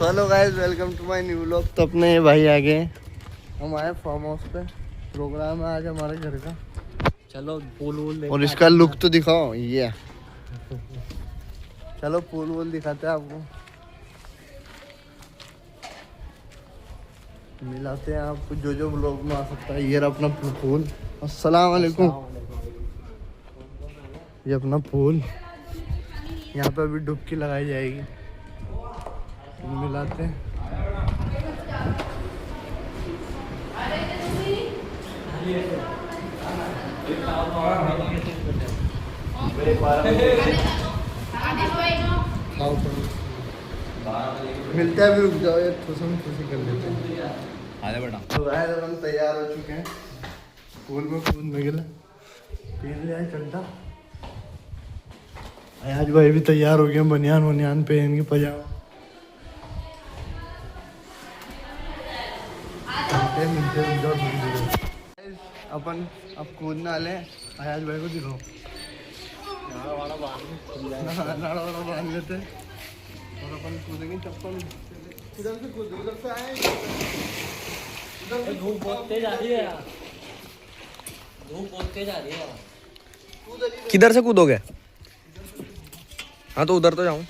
Hello guys, welcome to my new vlog. तो अपने ये भाई आ गए, हम आए फार्म हाउस पे। प्रोग्राम है आज हमारे घर का। चलो पूल वूल और इसका लुक तो दिखाओ। ये चलो पूल वूल दिखाते हैं आपको, मिलाते हैं आपको जो जो व्लॉग में आ सकता है। ये रहा अपना पूल। अस्सलाम वालेकुम। ये अपना पूल, यहाँ पे अभी डुबकी लगाई जाएगी। मिलाते हैं। मिलते हैं, अभी रुक जाओ, ये खुशी कर लेते हैं। आजा बेटा। तो गाइस हम तैयार हो चुके हैं, पूल में कूदने के लिए। पीन लिया है ठंडा। आज भाई भी तैयार हो गए, बनियान वनियान पहन के पजामा। अपन अब कूदने वाले हैं। आज भाई को दिखाओ, नाड़ा बांध लेते हैं और अपन कूदेंगे। चप्पल किधर से कूद, उधर से आए। धूप बहुत तेज आ रही है यार, धूप बहुत तेज आ रही है। किधर से कूदोगे? हाँ तो उधर तो जाऊं।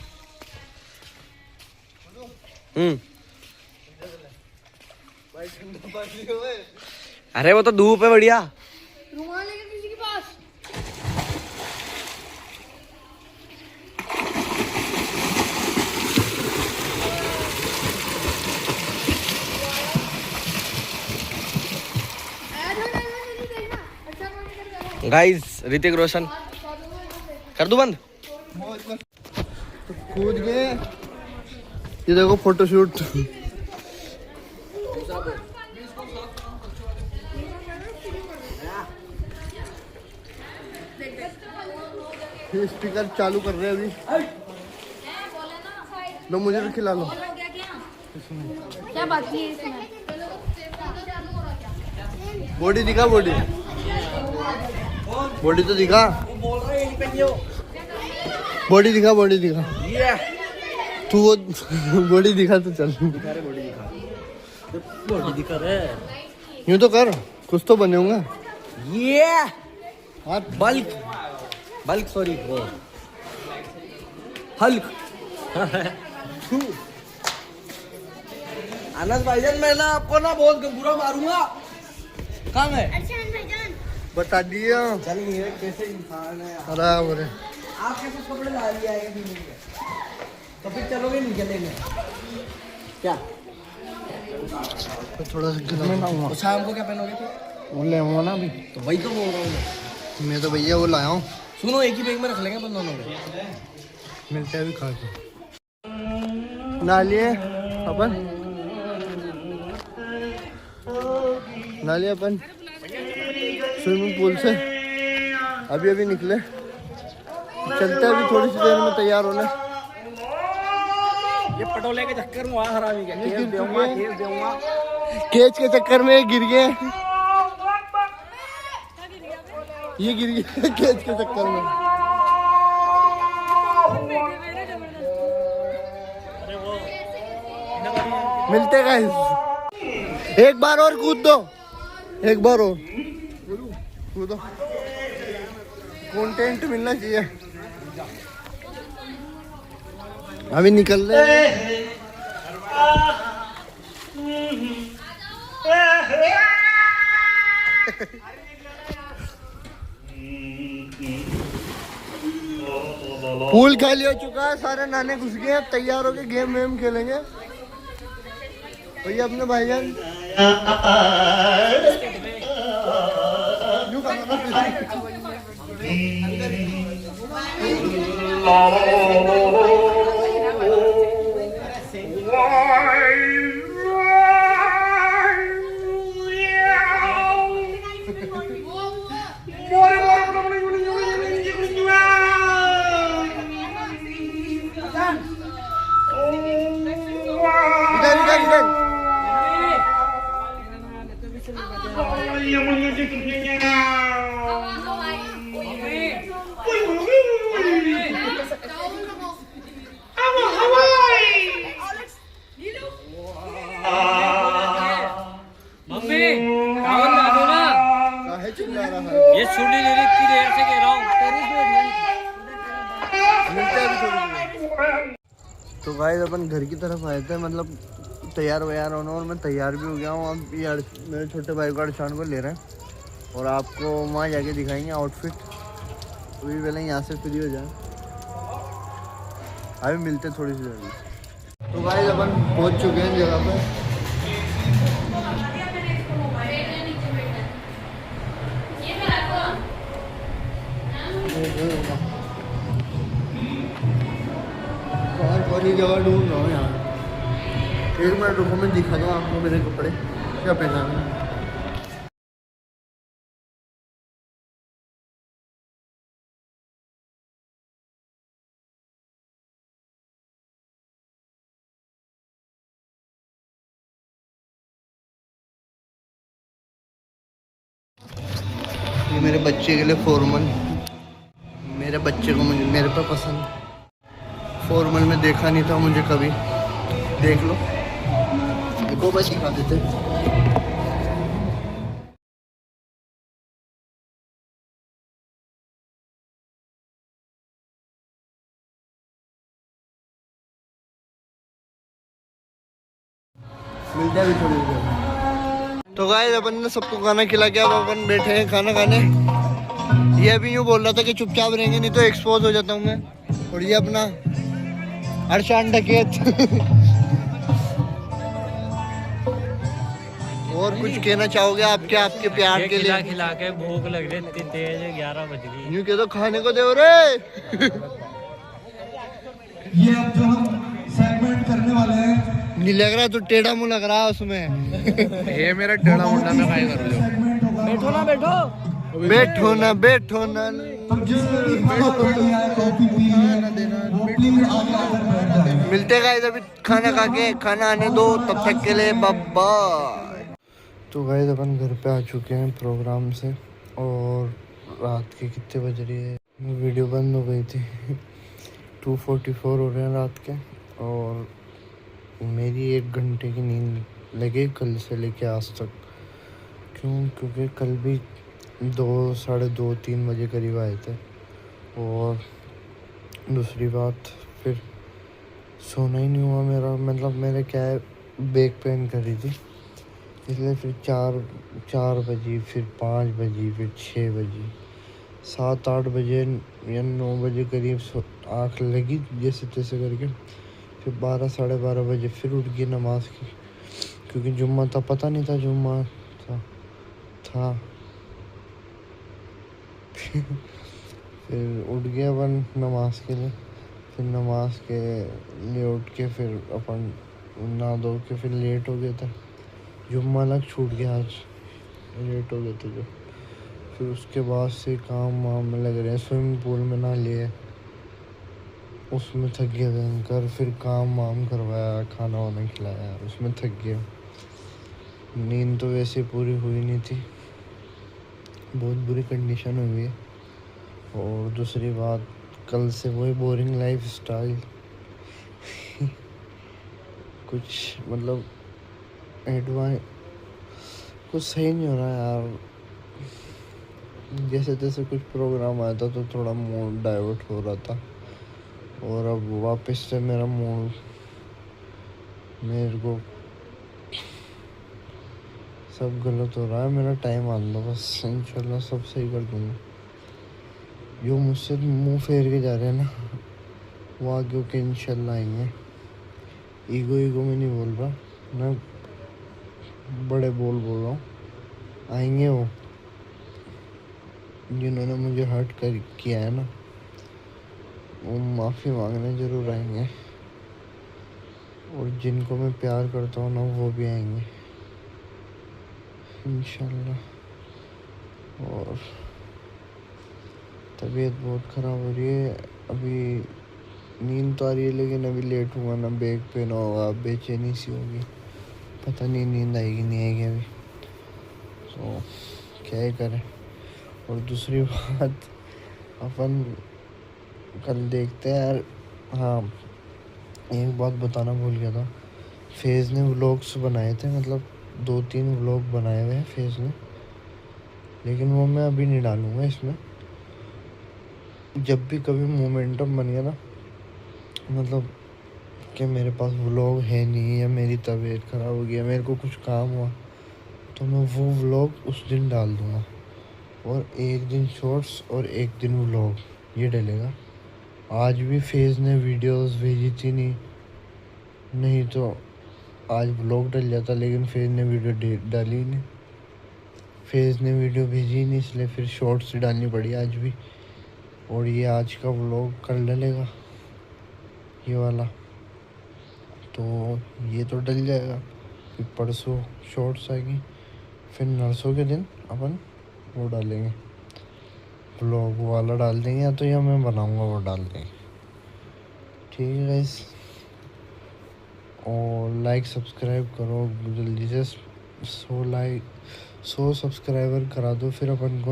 अरे वो तो धूप है बढ़िया। रुमाल लेके किसी के पास। गाइस ऋतिक रोशन कर दूं बंद। तो कूद गए। ये देखो फोटोशूट। स्पीकर चालू कर रहे हैं अभी। लो मुझे भी खिला लो। क्या बात है इसमें? बॉडी दिखा, बॉडी तो दिखा। बॉडी दिखा, बॉडी दिखा। तू वो बॉडी दिखा तो चल। बॉडी दिखा रहे। यूं तो कर, कुछ तो बने होंगे। ये हाथ बल्क सॉरी वो हल्क। अनस भाईजान, मैं ना आपको ना बहुत बुरा मारूंगा। कहाँ है? बता दिया। चल ये कैसे इंसान है यार। बराबर है। आप कैसे कपड़े ला लिए आएंगे तो फिर चलोगे नहीं चलेंगे क्या? तो थोड़ा सा गर्म ना तो शाम को क्या पहनोगे फिर? वो ले आऊंगा ना अभी। तो वही तो बोल रहा हूँ मैं तो भैया वो लाया हूँ। सुनो, एक ही बैग में रख लेंगे अपन दोनों को। मिलते हैं अभी खा के। नालिए अपन स्विमिंग पूल से अभी निकले। चलते हैं अभी थोड़ी सी देर में तैयार होने। ये पटोले के चक्कर में वहाँ हरामी क्या खेल दूंगा। केच के चक्कर में गिर गए। ये गिर गया केच के चक्कर में। मिलते गाइस। एक बार और कूद दो, एक बार और कूदो। कंटेंट मिलना चाहिए। अभी निकल रहे। पूल खाली हो चुका है, सारे नाने घुस गए। तैयार हो के गेम वेम खेलेंगे। भैया अपने भाईजान मिलते हैं अभी थोड़ी। तो गाइस अपन घर की तरफ आए थे, मतलब तैयार व्यार होना, और मैं तैयार भी हो गया हूँ। अब ये मेरे छोटे भाई को अड़शान को ले रहे हैं और आपको वहाँ जाके दिखाएंगे आउटफिट। तो भी पहले यहाँ से फ्री हो जाए, अभी मिलते थोड़ी सी देर। तो गाइस अपन पहुँच चुके हैं जगह पे। कौन जगह ढूंढ रहा हूँ यहाँ, एक मिनट रुको, मैं दिखा दूँ आपको मेरे कपड़े क्या पहना है। ये मेरे बच्चे के लिए फॉर्मल, मेरे बच्चे को मुझे मेरे पे पसंद। फॉर्मल में देखा नहीं था मुझे कभी, देख लो, देखो बस दिखा देते। मिलते हैं थोड़ी देर। तो गाइस अपन ने सबको खाना खिला के अब अपन बैठे हैं खाना खाने। ये अभी यूँ बोल रहा था कि चुपचाप रहेंगे नहीं तो एक्सपोज हो जाता हूँ मैं। और ये अपना अरशान डकैत। और कुछ कहना चाहोगे आपके आपके प्यार के लिए? खिला के भूख लग रही इतनी तेज, 11 बज गई। यूँ कह दो खाने को दे रे। ये अब जो हम सेगमेंट करने वाले हैं, नहीं लग रहा तो टेढ़ा मुंह लग रहा है उसमें। ये मेरा टेढ़ा मुंडा में काय कर लो। सेगमेंट होगा। बैठो ना बैठो, बैठो ना बैठो ना। अब जिसने भी खाना खाया है, कॉफी पी है, वो प्लीज आगे आकर बैठ जाए। मिलते गाइस अभी खाना खा के, खाना आने दो तब तक के लिए, बाय। तो गाइस अपन घर पे आ चुके हैं प्रोग्राम से, और रात के कितने बज रही है, वीडियो बंद हो गई थी। 2:44 हो रहे हैं रात के, और मेरी 1 घंटे की नींद लगे कल से लेके आज तक। क्योंकि कल भी 2, साढ़े 2, 3 बजे करीब आए थे। और दूसरी बात, फिर सोना ही नहीं हुआ मेरा, मतलब मेरे क्या है, बैक पेन कर रही थी, इसलिए फिर 4 बजी, फिर 5 बजी, फिर 6 बजी, 7-8 बजे या 9 बजे करीब आँख लगी जैसे तैसे करके। फिर 12, साढ़े 12 बजे फिर उठ गई नमाज की, क्योंकि जुम्मा था, पता नहीं था जुम्मा था। फिर उठ गया अपन नमाज के लिए। फिर नमाज के लिए उठ के फिर अपन नहा धो के फिर लेट हो गया था, जुम्मा अलग छूट गया, आज लेट हो गए थे जो। फिर उसके बाद से काम वाम में लग रहे हैं, स्विमिंग पूल में नहा लिए, उसमें थक गया भयंकर। फिर काम वाम करवाया, खाना वाना खिलाया, उसमें थक गया। नींद तो वैसे पूरी हुई नहीं थी, बहुत बुरी कंडीशन हुई है। और दूसरी बात, कल से वही बोरिंग लाइफ स्टाइल। कुछ मतलब एडवांस कुछ सही नहीं हो रहा है यार। जैसे तैसे कुछ प्रोग्राम आया था तो थोड़ा मूड डाइवर्ट हो रहा था, और अब वापस से मेरा मूड, मेरे को सब गलत हो रहा है। मेरा टाइम आने दो बस, इंशाल्लाह सब सही कर दूँगा। जो मुझसे मुंह फेर के जा रहे हैं ना, वो आगे के इंशाल्लाह आएंगे। ईगो में नहीं बोल रहा ना, बड़े बोल रहा हूँ, आएंगे वो जिन्होंने मुझे हर्ट कर किया है ना, वो माफ़ी मांगने ज़रूर आएंगे। और जिनको मैं प्यार करता हूँ ना, वो भी आएंगे इंशाल्लाह। और तबीयत बहुत ख़राब हो रही है, अभी नींद तो आ रही है लेकिन अभी लेट हुआ ना, बैक पेन होगा, बेचैनी सी होगी, पता नहीं नींद आएगी नहीं आएगी अभी, तो क्या ही करें। और दूसरी बात, अपन कल देखते हैं यार। हाँ, एक बात बताना भूल गया था, फेज़ ने व्लॉग्स बनाए थे, मतलब 2-3 व्लॉग बनाए हुए हैं फेज़ ने, लेकिन वो मैं अभी नहीं डालूँगा इसमें। जब भी कभी मोमेंटम बन गया ना, मतलब कि मेरे पास व्लॉग है नहीं या मेरी तबीयत ख़राब हो गई, मेरे को कुछ काम हुआ, तो मैं वो व्लॉग उस दिन डाल दूँगा। और एक दिन शॉर्ट्स और एक दिन व्लॉग ये डलेगा। आज भी फेज़ ने वीडियोस भेजी थी, नहीं तो आज व्लॉग डल जाता, लेकिन फेज़ ने वीडियो डाली नहीं। फेज़ ने वीडियो भेजी नहीं, इसलिए फिर शॉर्ट्स डालनी पड़ी आज भी। और ये आज का व्लॉग कल डलेगा, ये वाला। तो ये तो डल जाएगा, फिर परसों शॉर्ट्स आएगी, फिर नरसों के दिन अपन वो डालेंगे, व्लॉग वाला डाल देंगे, या तो या मैं बनाऊंगा वो डाल देंगे। ठीक है गाइस, और लाइक सब्सक्राइब करो जल्दी से। 100 सब्सक्राइबर करा दो, फिर अपन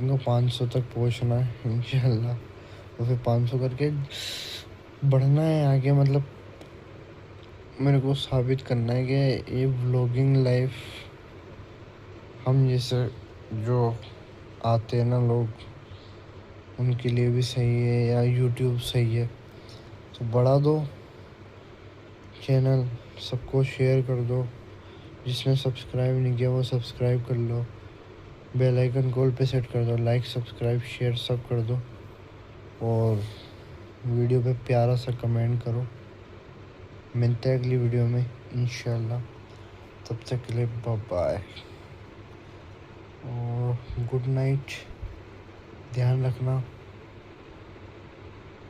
को 500 तक पहुंचना है इंशाल्लाह। तो फिर 500 करके बढ़ना है आगे, मतलब मेरे को साबित करना है कि ये व्लॉगिंग लाइफ हम जैसे जो आते हैं ना लोग, उनके लिए भी सही है, या यूट्यूब सही है। तो बढ़ा दो चैनल, सबको शेयर कर दो, जिसने सब्सक्राइब नहीं किया वो सब्सक्राइब कर लो, बेल आइकन कॉल पे सेट कर दो, लाइक सब्सक्राइब शेयर सब कर दो, और वीडियो पे प्यारा सा कमेंट करो। मिलते हैं अगली वीडियो में इंशाल्लाह, तब तक के लिए बाय बाय और गुड नाइट। ध्यान रखना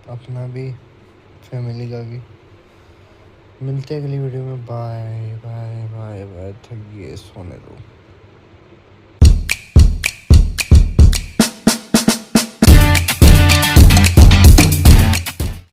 अपना भी, फैमिली का भी। मिलते हैं अगली वीडियो में। Bye bye bye bye. थक गए, सोने दो।